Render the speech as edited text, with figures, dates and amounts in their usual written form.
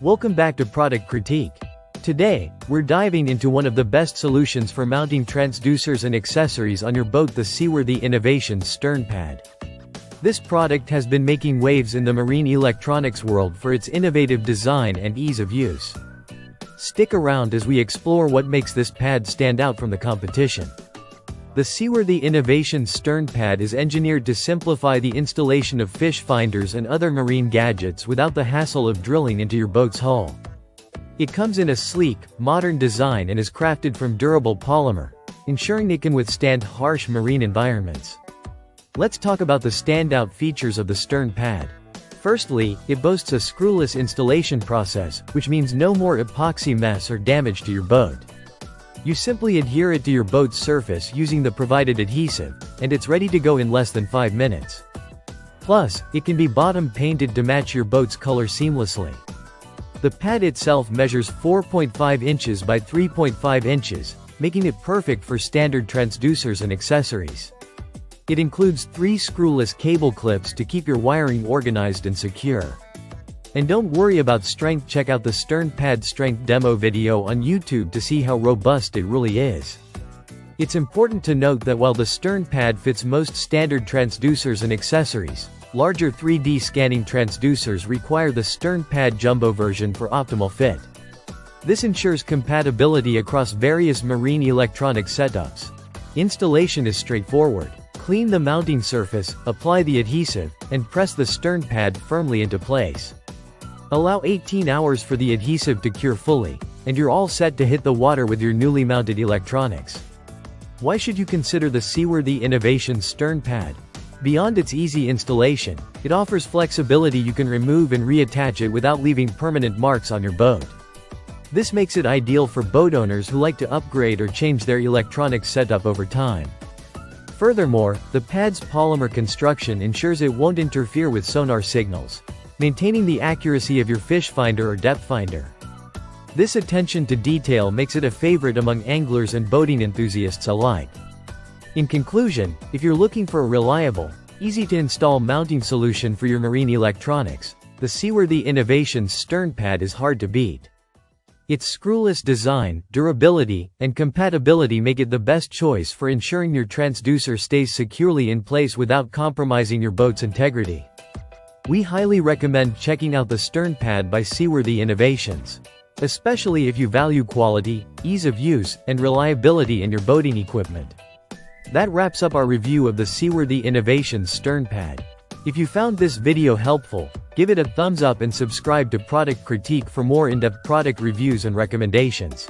Welcome back to Product Critique. Today, we're diving into one of the best solutions for mounting transducers and accessories on your boat, the SEAWORTHY Innovations Stern Pad. This product has been making waves in the marine electronics world for its innovative design and ease of use. Stick around as we explore what makes this pad stand out from the competition. The SEAWORTHY Innovations Stern Pad is engineered to simplify the installation of fish finders and other marine gadgets without the hassle of drilling into your boat's hull. It comes in a sleek, modern design and is crafted from durable polymer, ensuring it can withstand harsh marine environments. Let's talk about the standout features of the stern pad. Firstly, it boasts a screwless installation process, which means no more epoxy mess or damage to your boat. You simply adhere it to your boat's surface using the provided adhesive, and it's ready to go in less than 5 minutes. Plus, it can be bottom painted to match your boat's color seamlessly. The pad itself measures 4.5 inches by 3.5 inches, making it perfect for standard transducers and accessories. It includes 3 screwless cable clips to keep your wiring organized and secure. And don't worry about strength, check out the stern pad strength demo video on YouTube to see how robust it really is. It's important to note that while the stern pad fits most standard transducers and accessories, larger 3D scanning transducers require the stern pad jumbo version for optimal fit. This ensures compatibility across various marine electronic setups. Installation is straightforward. Clean the mounting surface, apply the adhesive, and press the stern pad firmly into place. Allow 18 hours for the adhesive to cure fully, and you're all set to hit the water with your newly mounted electronics. Why should you consider the SEAWORTHY Innovations Stern Pad? Beyond its easy installation, it offers flexibility. You can remove and reattach it without leaving permanent marks on your boat. This makes it ideal for boat owners who like to upgrade or change their electronics setup over time. Furthermore, the pad's polymer construction ensures it won't interfere with sonar signals, maintaining the accuracy of your fish finder or depth finder. This attention to detail makes it a favorite among anglers and boating enthusiasts alike. In conclusion, if you're looking for a reliable, easy-to-install mounting solution for your marine electronics, the SEAWORTHY Innovations Stern Pad is hard to beat. Its screwless design, durability, and compatibility make it the best choice for ensuring your transducer stays securely in place without compromising your boat's integrity. We highly recommend checking out the stern pad by SEAWORTHY Innovations, especially if you value quality, ease of use, and reliability in your boating equipment. That wraps up our review of the SEAWORTHY Innovations Stern Pad. If you found this video helpful, give it a thumbs up and subscribe to Product Critique for more in-depth product reviews and recommendations.